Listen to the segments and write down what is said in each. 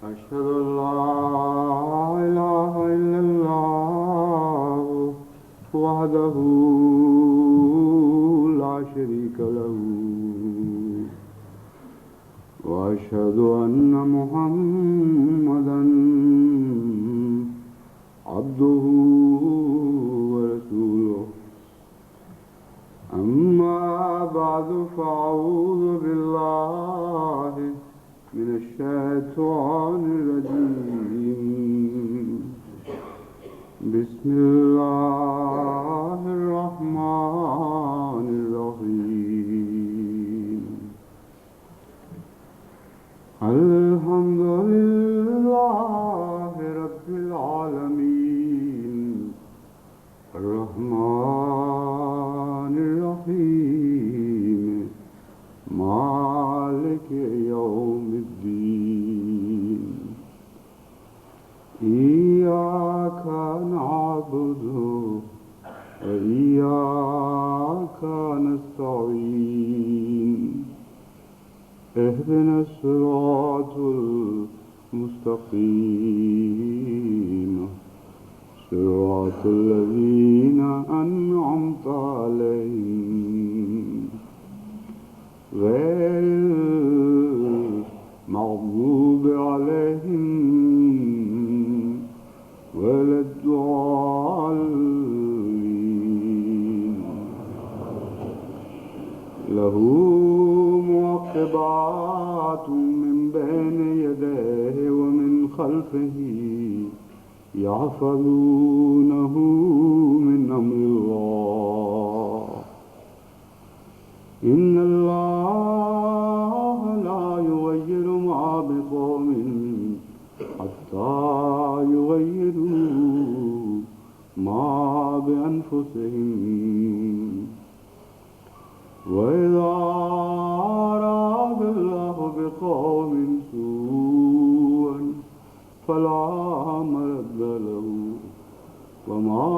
أشهد أن لا إله إلا الله وحده لا شريك له وأشهد أن محمدا عبده ورسوله أما بعد فأعوذ بالله من الشيطان الرجيم بسم الله الرحمن الرحيم الحمد لله رب العالمين الرحمن الرحيم مالك يوم الدين إياك نعبد وإياك نستعين اهدنا الصراط المستقيم صراط الذين أنعمت عليهم غير المغضوب عليهم ولا الضالين له معقبات من بين يديه ومن خلفه يحفظونه من أمر الله إن الله لا يغير ما بقوم حتى يغيروا ما بأنفسهم وإذا أراد الله بقوم سوءا فلا مرد له وما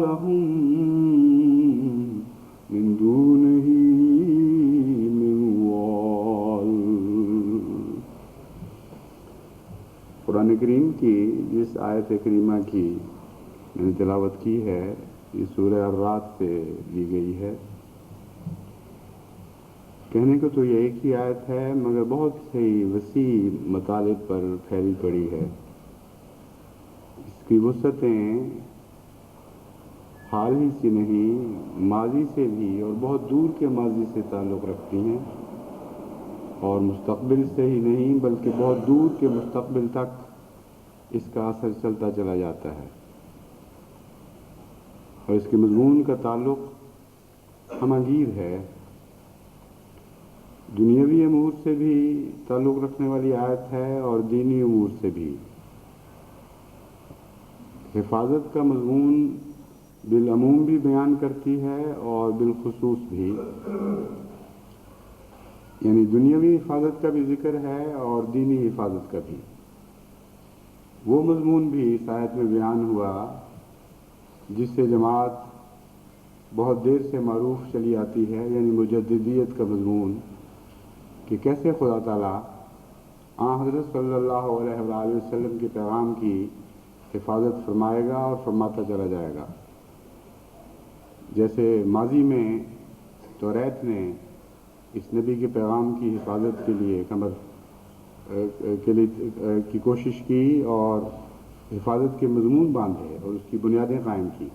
لهم من دونه من وال۔ قرآن کریم کی جس آیت کریمہ کی میں نے تلاوت کی ہے یہ سورہ الرعد سے لی گئی ہے۔ کہنے کو تو یہ ایک ہی آیت ہے مگر بہت سی وسیع مطالب پر پھیلی پڑی ہے۔ اس کی وسعتیں حال ہی سے نہیں ماضی سے بھی اور بہت دور کے ماضی سے تعلق رکھتی ہیں، اور مستقبل سے ہی نہیں بلکہ بہت دور کے مستقبل تک اس کا اثر چلتا چلا جاتا ہے، اور اس کے مضمون کا تعلق ہمہ گیر ہے۔ دنیاوی امور سے بھی تعلق رکھنے والی آیت ہے اور دینی امور سے بھی۔ حفاظت کا مضمون بالعموم بھی بیان کرتی ہے اور بالخصوص بھی، یعنی دنیاوی حفاظت کا بھی ذکر ہے اور دینی حفاظت کا بھی۔ وہ مضمون بھی اس آیت میں بیان ہوا جس سے جماعت بہت دیر سے معروف چلی آتی ہے، یعنی مجددیت کا مضمون، کہ کیسے خدا تعالیٰ حضرت صلی اللہ علیہ وآلہ وسلم کے پیغام کی حفاظت فرمائے گا اور فرماتا چلا جائے گا۔ جیسے ماضی میں توریت نے اس نبی کے پیغام کی حفاظت کے لیے کی کوشش کی اور حفاظت کے مضمون باندھے اور اس کی بنیادیں قائم کی،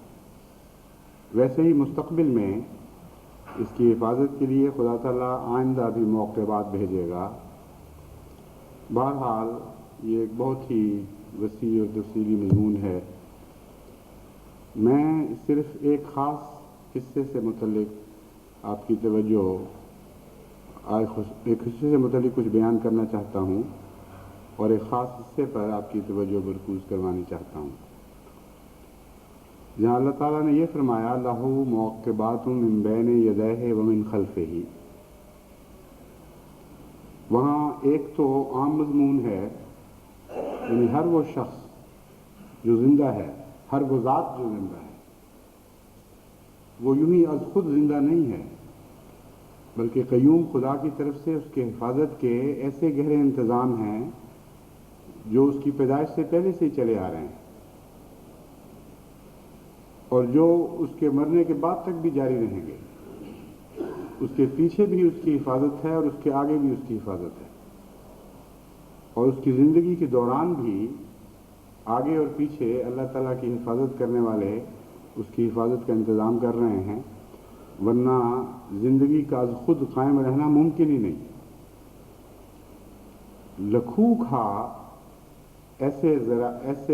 ویسے ہی مستقبل میں اس کی حفاظت کے لیے خدا تعالیٰ آئندہ بھی موقعات بھیجے گا۔ بہرحال یہ ایک بہت ہی وسیع اور تفصیلی مضمون ہے۔ میں صرف ایک خاص حصے سے متعلق آپ کی توجہ ایک حصے سے متعلق کچھ بیان کرنا چاہتا ہوں اور ایک خاص حصے پر آپ کی توجہ مرکوز کروانی چاہتا ہوں، جہاں اللہ تعالیٰ نے یہ فرمایا لہو معقبات من بین یدیہ ومن خلفہ۔ وہاں ایک تو عام مضمون ہے، یعنی ہر وہ شخص جو زندہ ہے، ہر وہ ذات جو زندہ ہے، وہ یوں ہی از خود زندہ نہیں ہے، بلکہ قیوم خدا کی طرف سے اس کے حفاظت کے ایسے گہرے انتظام ہیں جو اس کی پیدائش سے پہلے سے ہی چلے آ رہے ہیں اور جو اس کے مرنے کے بعد تک بھی جاری رہیں گے. اس کے پیچھے بھی اس کی حفاظت ہے اور اس کے آگے بھی اس کی حفاظت ہے, اور اس کی زندگی کے دوران بھی آگے اور پیچھے اللہ تعالیٰ کی حفاظت کرنے والے اس کی حفاظت کا انتظام کر رہے ہیں, ورنہ زندگی کا از خود قائم رہنا ممکن ہی نہیں. لکھوک ایسے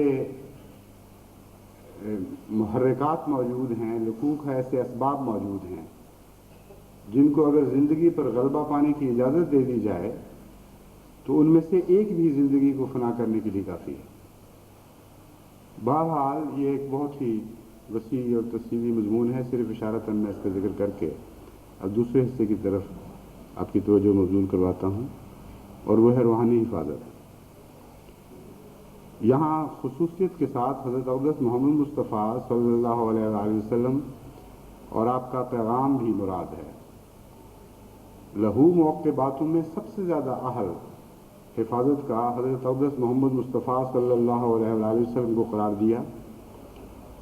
محرکات موجود ہیں, لکوک ایسے اسباب موجود ہیں جن کو اگر زندگی پر غلبہ پانے کی اجازت دے دی جائے تو ان میں سے ایک بھی زندگی کو فنا کرنے کے لیے کافی ہے. بہرحال یہ ایک بہت ہی وسیع اور تفصیلی مضمون ہے, صرف اشارتاً میں اس کا ذکر کر کے اب دوسرے حصے کی طرف آپ کی توجہ مبذول کرواتا ہوں, اور وہ ہے روحانی حفاظت. یہاں خصوصیت کے ساتھ حضرت اقدس محمد مصطفیٰ صلی اللہ علیہ وآلہ وسلم اور آپ کا پیغام بھی مراد ہے. لہو موقباتوں میں سب سے زیادہ اہل حفاظت کا حضرت اقدس محمد مصطفیٰ صلی اللہ علیہ وآلہ وسلم کو قرار دیا,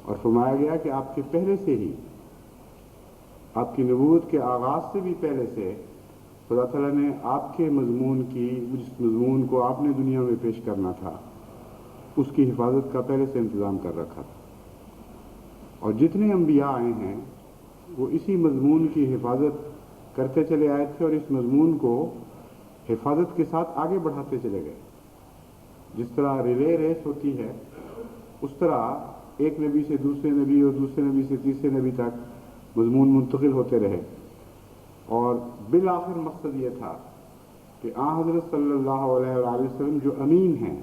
اور فرمایا گیا کہ آپ کے پہلے سے ہی, آپ کی نبوت کے آغاز سے بھی پہلے سے خدا تعالیٰ نے آپ کے مضمون کی, جس مضمون کو آپ نے دنیا میں پیش کرنا تھا, اس کی حفاظت کا پہلے سے انتظام کر رکھا تھا. اور جتنے انبیاء آئے ہیں وہ اسی مضمون کی حفاظت کرتے چلے آئے تھے, اور اس مضمون کو حفاظت کے ساتھ آگے بڑھاتے چلے گئے. جس طرح ریلے ریس ہوتی ہے, اس طرح ایک نبی سے دوسرے نبی اور دوسرے نبی سے تیسرے نبی تک مضمون منتقل ہوتے رہے, اور بالآخر مقصد یہ تھا کہ آن حضرت صلی اللہ علیہ وآلہ وسلم جو امین ہیں,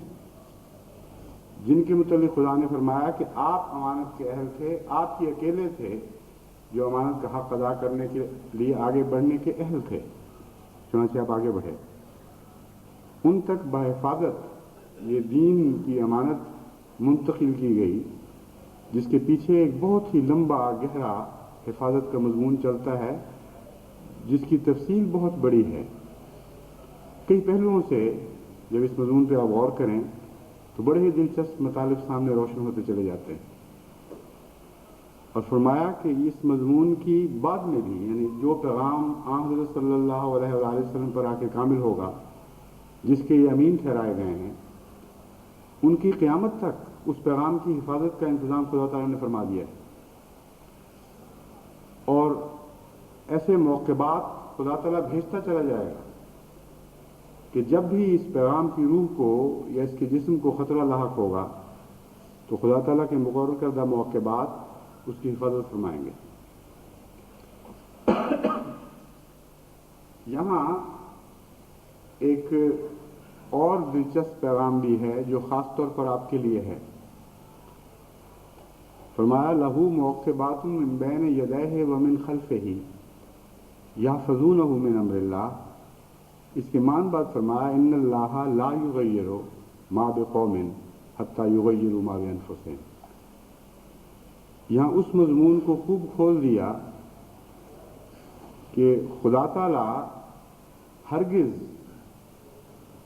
جن کے متعلق خدا نے فرمایا کہ آپ امانت کے اہل تھے, آپ ہی اکیلے تھے جو امانت کا حق ادا کرنے کے لیے آگے بڑھنے کے اہل تھے, چنانچہ آپ آگے بڑھے. ان تک بحفاظت یہ دین کی امانت منتقل کی گئی, جس کے پیچھے ایک بہت ہی لمبا گہرا حفاظت کا مضمون چلتا ہے, جس کی تفصیل بہت بڑی ہے. کئی پہلوؤں سے جب اس مضمون پہ آپ غور کریں تو بڑے ہی دلچسپ مطالب سامنے روشن ہوتے چلے جاتے ہیں. اور فرمایا کہ اس مضمون کی بعد میں بھی, یعنی جو پیغام آن حضرت صلی اللہ علیہ وآلہ وسلم پر آ کے کامل ہوگا, جس کے یہ امین ٹھہرائے گئے ہیں, ان کی قیامت تک اس پیغام کی حفاظت کا انتظام خدا تعالیٰ نے فرما دیا ہے. اور ایسے موقبات خدا تعالیٰ بھیجتا چلا جائے گا کہ جب بھی اس پیغام کی روح کو یا اس کے جسم کو خطرہ لاحق ہوگا تو خدا تعالیٰ کے مقرر کردہ موقبات اس کی حفاظت فرمائیں گے. یہاں ایک اور دلچسپ پیغام بھی ہے جو خاص طور پر آپ کے لیے ہے. فرمایا لہو موقبات من بین یدیہ ومن خلفہ یحفظونہ من امر اللہ. اس کے مان بعد فرمایا ان اللہ لا یغیر ما بقوم حتی یغیروا ما بانفسہم. یہاں اس مضمون کو خوب کھول دیا کہ خدا تعالیٰ ہرگز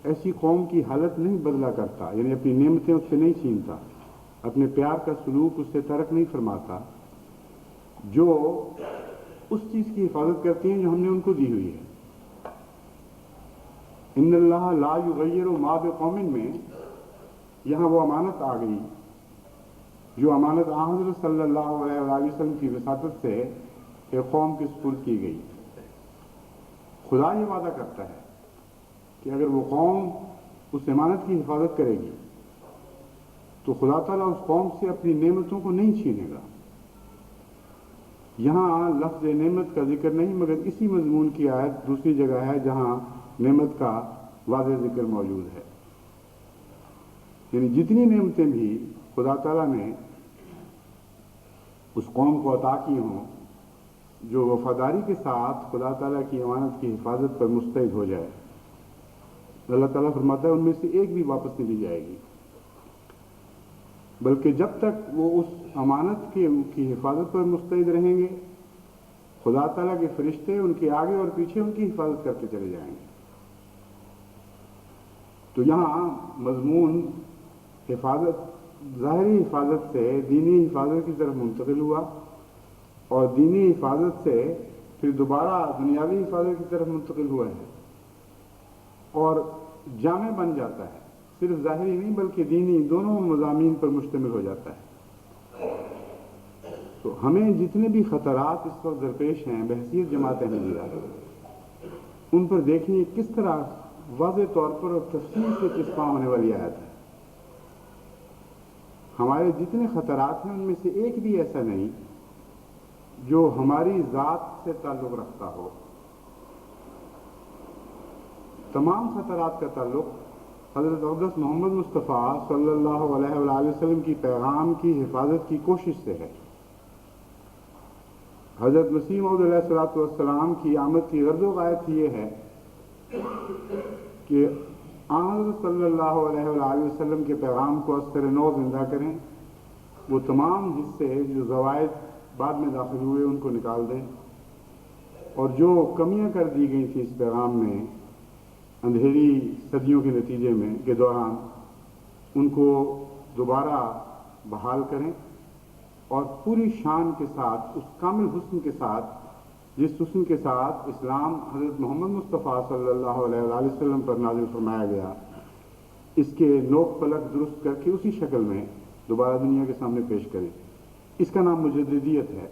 ایسی قوم کی حالت نہیں بدلا کرتا, یعنی اپنی نعمتیں اس سے نہیں چھینتا, اپنے پیار کا سلوک اس سے ترک نہیں فرماتا, جو اس چیز کی حفاظت کرتی ہیں جو ہم نے ان کو دی ہوئی ہے. ان اللہ لا یغیر ما بقوم میں یہاں وہ امانت آ گئی جو امانت حضرت صلی اللہ علیہ وآلہ وسلم کی وساطت سے ایک قوم کی سپرد کی گئی. خدا یہ وعدہ کرتا ہے کہ اگر وہ قوم اس امانت کی حفاظت کرے گی تو خدا تعالیٰ اس قوم سے اپنی نعمتوں کو نہیں چھینے گا. یہاں لفظ نعمت کا ذکر نہیں, مگر اسی مضمون کی آیت دوسری جگہ ہے جہاں نعمت کا واضح ذکر موجود ہے. یعنی جتنی نعمتیں بھی خدا تعالیٰ نے اس قوم کو عطا کی ہوں, جو وفاداری کے ساتھ خدا تعالیٰ کی امانت کی حفاظت پر مستعد ہو جائے, اللہ تعالیٰ فرماتا ہے ان میں سے ایک بھی واپس نہیں لی جائے گی, بلکہ جب تک وہ اس امانت کی حفاظت پر مستعد رہیں گے, خدا تعالیٰ کے فرشتے ان کے آگے اور پیچھے ان کی حفاظت کرتے چلے جائیں گے. تو یہاں مضمون حفاظت، ظاہری حفاظت سے دینی حفاظت کی طرف منتقل ہوا، اور دینی حفاظت سے پھر دوبارہ دنیاوی حفاظت کی طرف منتقل ہوا ہے، اور جامع بن جاتا ہے، صرف ظاہری نہیں بلکہ دینی دونوں مضامین پر مشتمل ہو جاتا ہے۔ تو ہمیں جتنے بھی خطرات اس وقت درپیش ہیں بحیثیت جماعت احمدیہ، ان پر دیکھیں کس طرح واضح طور پر اور تفصیل سے چسپاں ہونے والی آیت ہے۔ ہمارے جتنے خطرات ہیں ان میں سے ایک بھی ایسا نہیں جو ہماری ذات سے تعلق رکھتا ہو۔ تمام خطرات کا تعلق حضرت اقدس محمد مصطفیٰ صلی اللہ علیہ وآلہ وسلم کی پیغام کی حفاظت کی کوشش سے ہے۔ حضرت مسیح موعود علیہ الصلوۃ والسلام کی آمد کی غرض و غایت یہ ہے کہ حضرت صلی اللہ علیہ وآلہ وسلم کے پیغام کو ازسر نو زندہ کریں، وہ تمام حصے جو زوائد بعد میں داخل ہوئے ان کو نکال دیں، اور جو کمیاں کر دی گئی تھیں اس پیغام میں اندھیری صدیوں کے نتیجے میں کے دوران، ان کو دوبارہ بحال کریں، اور پوری شان کے ساتھ، اس کامل حسن کے ساتھ جس حسن کے ساتھ اسلام حضرت محمد مصطفیٰ صلی اللہ علیہ وآلہ وسلم پر نازل فرمایا گیا، اس کے نوک پلک درست کر کے اسی شکل میں دوبارہ دنیا کے سامنے پیش کریں۔ اس کا نام مجددیت ہے۔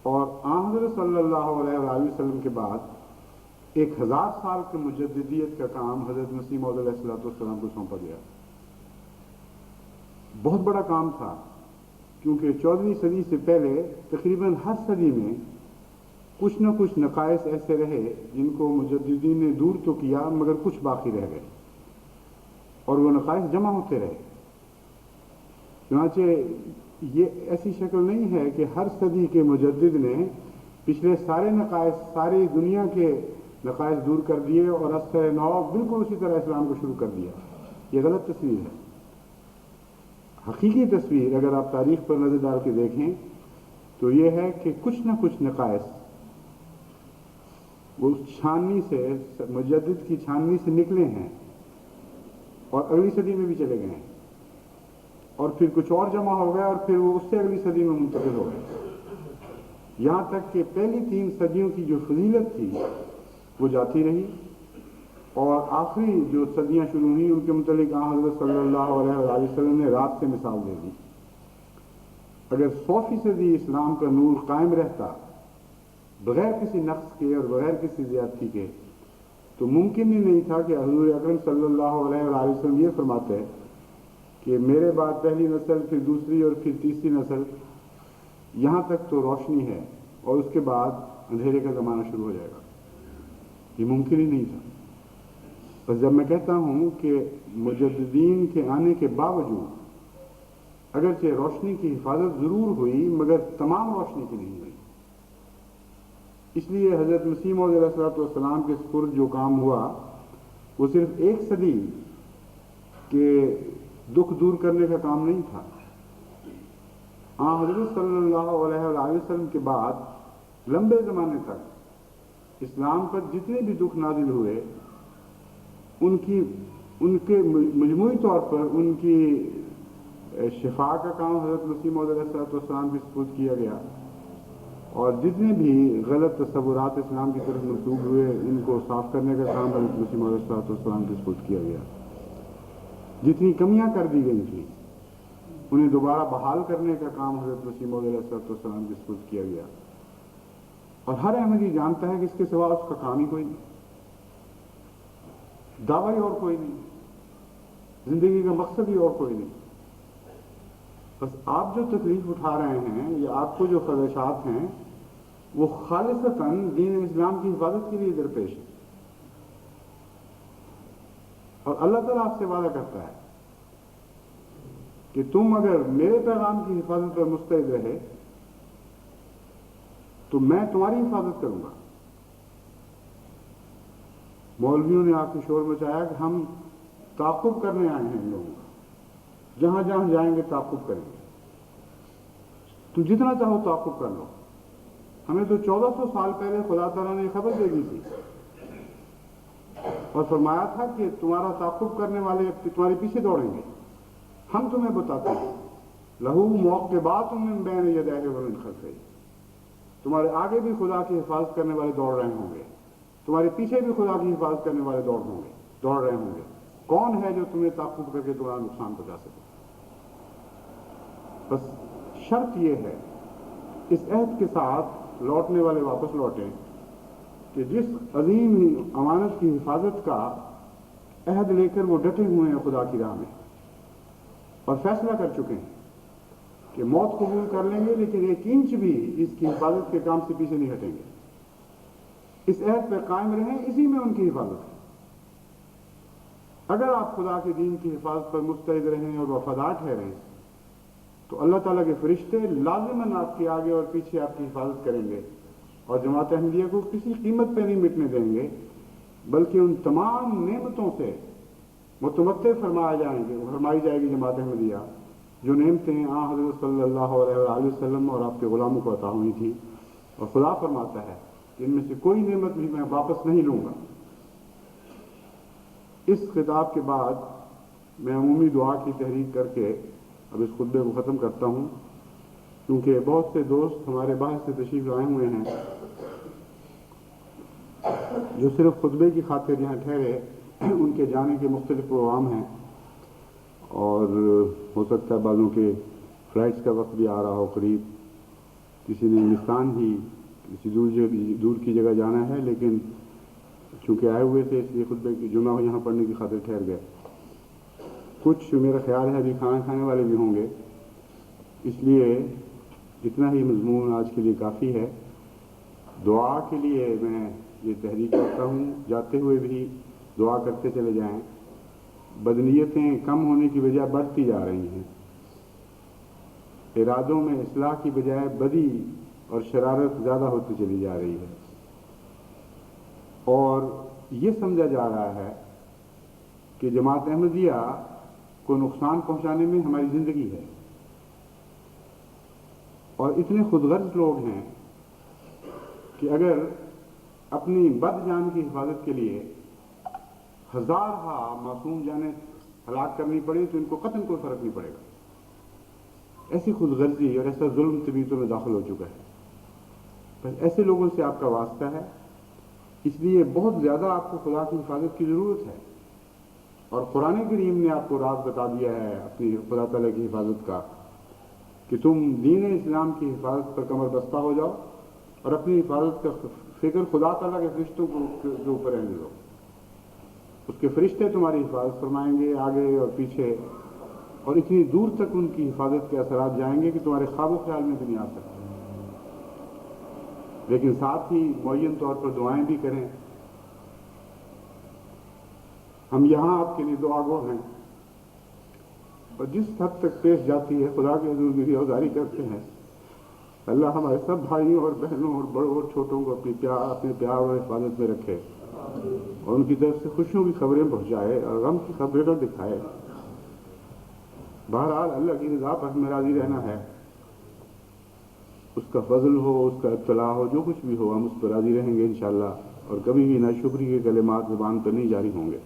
اور حضرت صلی اللہ علیہ وآلہ وسلم کے بعد 1000 سال کے مجددیت کا کام حضرت مسیح موعود علیہ السلام کو سونپا گیا۔ بہت بڑا کام تھا، کیونکہ 14ویں صدی سے پہلے تقریباً ہر صدی میں کچھ نہ کچھ نقائص ایسے رہے جن کو مجددین نے دور تو کیا مگر کچھ باقی رہ گئے، اور وہ نقائص جمع ہوتے رہے۔ چنانچہ یہ ایسی شکل نہیں ہے کہ ہر صدی کے مجدد نے پچھلے سارے نقائص، ساری دنیا کے نقائص دور کر دیے اور ازسر نو بالکل اسی طرح اسلام کو شروع کر دیا۔ یہ غلط تصویر ہے۔ حقیقی تصویر اگر آپ تاریخ پر نظر ڈال کے دیکھیں تو یہ ہے کہ کچھ نہ کچھ نقائص وہ اس چھاننی سے، مجدد کی چھاننی سے نکلے ہیں اور اگلی صدی میں بھی چلے گئے ہیں، اور پھر کچھ اور جمع ہو گیا اور پھر وہ اس سے اگلی صدی میں منتقل ہو گئے، یہاں تک کہ پہلی 3 صدیوں کی جو فضیلت تھی وہ جاتی رہی، اور آخری جو صدیاں شروع ہوئیں ان کے متعلق حضرت صلی اللہ علیہ وآلہ وسلم نے رات سے مثال دے دی۔ اگر 100% اسلام کا نور قائم رہتا بغیر کسی نقص کے اور بغیر کسی زیادتی کے، تو ممکن ہی نہیں تھا کہ حضور اکرم صلی اللہ علیہ وآلہ وسلم یہ فرماتے ہیں کہ میرے بعد پہلی نسل، پھر دوسری اور پھر تیسری نسل، یہاں تک تو روشنی ہے اور اس کے بعد اندھیرے کا زمانہ شروع ہو جائے گا۔ یہ ممکن ہی نہیں تھا۔ بس جب میں کہتا ہوں کہ مجددین کے آنے کے باوجود اگرچہ روشنی کی حفاظت ضرور ہوئی مگر تمام روشنی کی نہیں ہوئی، اس لیے حضرت مسیح موعود علیہ السلام کے سپرد جو کام ہوا وہ صرف 1 صدی کے دکھ دور کرنے کا کام نہیں تھا۔ حضرت صلی اللہ علیہ وآلہ وسلم کے بعد لمبے زمانے تک اسلام پر جتنے بھی دکھ نازل ہوئے ان کے مجموعی طور پر ان کی شفا کا کام حضرت مسیح موعود علیہ السلام کے سپرد کیا گیا، اور جتنے بھی غلط تصورات اسلام کی طرف منسوب ہوئے ان کو صاف کرنے کا کام حضرت مسیح موعود علیہ السلام کے سپرد کیا گیا۔ جتنی کمیاں کر دی گئی تھیں انہیں دوبارہ بحال کرنے کا کام حضرت مسیح موعود علیہ السلام کے سپرد کیا گیا، اور ہر احمدی جانتا ہے کہ اس کے سوا اس کا کام ہی کوئی نہیں، دعویٰ ہی اور کوئی نہیں، زندگی کا مقصد ہی اور کوئی نہیں۔ بس آپ جو تکلیف اٹھا رہے ہیں یا آپ کو جو خدشات ہیں وہ خالصتاً دین اسلام کی حفاظت کے لیے درپیش ہے، اور اللہ تعالیٰ آپ سے وعدہ کرتا ہے کہ تم اگر میرے پیغام کی حفاظت پر مستعد رہے تو میں تمہاری حفاظت کروں گا۔ مولویوں نے آ کے شور مچایا کہ ہم تعاقب کرنے آئے ہیں لوگوں کا، جہاں جہاں جائیں گے تعاقب کریں گے، تم جتنا چاہو تعاقب کر لو۔ ہمیں تو 1400 سال پہلے خدا تعالیٰ نے خبر دے دی تھی اور فرمایا تھا کہ تمہارا تعاقب کرنے والے تمہارے پیچھے دوڑیں گے. ہم تمہیں بتاتے ہیں لہو معقبات من بین یدیہ ومن خلفہ، تمہارے آگے بھی خدا کی حفاظت کرنے والے دوڑ رہے ہوں گے، تمہارے پیچھے بھی خدا کی حفاظت کرنے والے دوڑ رہے ہوں گے. کون ہے جو تمہیں تعاقب کر کے تمہارا نقصان پہنچا سکے؟ بس شرط یہ ہے اس عہد کے ساتھ لوٹنے والے واپس لوٹیں کہ جس عظیم امانت کی حفاظت کا عہد لے کر وہ ڈٹے ہوئے ہیں خدا کی راہ میں، اور فیصلہ کر چکے ہیں کہ موت قبول کر لیں گے لیکن 1 انچ بھی اس کی حفاظت کے کام سے پیچھے نہیں ہٹیں گے. اس عہد پہ قائم رہیں، اسی میں ان کی حفاظت ہے. اگر آپ خدا کے دین کی حفاظت پر مستعد رہیں اور وفادار ٹھہریں تو اللہ تعالیٰ کے فرشتے لازماً آپ کے آگے اور پیچھے آپ کی حفاظت کریں گے، اور جماعت احمدیہ کو کسی قیمت پہ نہیں مٹنے دیں گے، بلکہ ان تمام نعمتوں سے متمتع فرمائی جائے گی جماعت احمدیہ جو نعمتیں حضرت صلی اللہ علیہ وآلہ وسلم اور آپ کے غلاموں کو عطا ہوئی تھی. اور خدا فرماتا ہے کہ ان میں سے کوئی نعمت بھی میں واپس نہیں لوں گا. اس خطاب کے بعد میں عمومی دعا کی تحریک کر کے اب اس خطبے کو ختم کرتا ہوں، کیونکہ بہت سے دوست ہمارے باہر سے تشریف لائے ہوئے ہیں جو صرف خطبے کی خاطر یہاں ٹھہرے. ان کے جانے کے مختلف پروگرام ہیں، اور ہو سکتا ہے بعضوں کے فلائٹس کا وقت بھی آ رہا ہو قریب، کسی نے انگلستان ہی کسی دور کی جگہ جانا ہے، لیکن چونکہ آئے ہوئے تھے اس لیے خطبے کی جمعہ یہاں پڑھنے کی خاطر ٹھہر گئے. کچھ میرا خیال ہے ابھی کھانا کھانے والے بھی ہوں گے، اس لیے اتنا ہی مضمون آج کے لیے کافی ہے. دعا کے لیے میں یہ تحریک کرتا ہوں، جاتے ہوئے بھی دعا کرتے چلے جائیں. بدنیتیں کم ہونے کی بجائے بڑھتی جا رہی ہیں، ارادوں میں اصلاح کی بجائے بدی اور شرارت زیادہ ہوتی چلی جا رہی ہے، اور یہ سمجھا جا رہا ہے کہ جماعت احمدیہ کو نقصان پہنچانے میں ہماری زندگی ہے. اور اتنے خود غرض لوگ ہیں کہ اگر اپنی بد جان کی حفاظت کے لیے ہزارہا معصوم جانیں ہلاک کرنی پڑے تو ان کو قطعاً کوئی فرق نہیں پڑے گا. ایسی خود غرضی اور ایسا ظلم طبیعتوں میں داخل ہو چکا ہے. بس ایسے لوگوں سے آپ کا واسطہ ہے، اس لیے بہت زیادہ آپ کو خدا کی حفاظت کی ضرورت ہے. اور قرآن کریم نے آپ کو راز بتا دیا ہے اپنی خدا تعالیٰ کی حفاظت کا کہ تم دین اسلام کی حفاظت پر کمر بستہ ہو جاؤ اور اپنی حفاظت کا فکر خدا تعالیٰ کے فرشتوں کے اوپر رہنے دو. اس کے فرشتے تمہاری حفاظت فرمائیں گے آگے اور پیچھے، اور اتنی دور تک ان کی حفاظت کے اثرات جائیں گے کہ تمہارے خواب و خیال میں بھی نہیں آ سکتے. لیکن ساتھ ہی معین طور پر دعائیں بھی کریں. ہم یہاں آپ کے لیے دعا گو ہیں، اور جس حد تک پیش جاتی ہے خدا کے حضور بھی گزاری کرتے ہیں اللہ ہمارے سب بھائیوں اور بہنوں اور بڑوں اور چھوٹوں کو اپنے پیار اور حفاظت میں رکھے، اور ان کی طرف سے خوشیوں کی خبریں پہنچائے اور غم کی خبریں نہ دکھائے. بہرحال اللہ کی رضا پر ہمیں راضی رہنا ہے. اس کا فضل ہو، اس کا ابتلا ہو، جو کچھ بھی ہو ہم اس پر راضی رہیں گے انشاءاللہ، اور کبھی بھی ناشکری کے کلمات زبان پر نہیں جاری ہوں گے.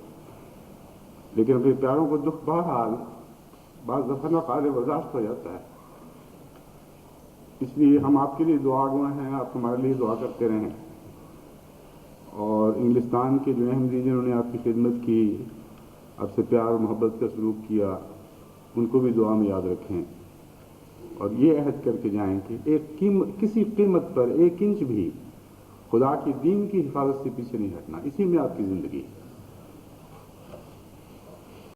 لیکن اپنے پیاروں کو دکھ بہرحال بعض دفعہ ناقابل برداشت ہو جاتا ہے. اس لیے ہم آپ کے لیے دعا گو ہیں، آپ ہمارے لیے دعا کرتے رہیں. اور انگلستان کے جو احمدی جنہوں نے آپ کی خدمت کی، آپ سے پیار و محبت کا سلوک کیا، ان کو بھی دعا میں یاد رکھیں، اور یہ عہد کر کے جائیں کہ کسی قیمت پر 1 انچ بھی خدا کے دین کی حفاظت سے پیچھے نہیں ہٹنا. اسی میں آپ کی زندگی ہے.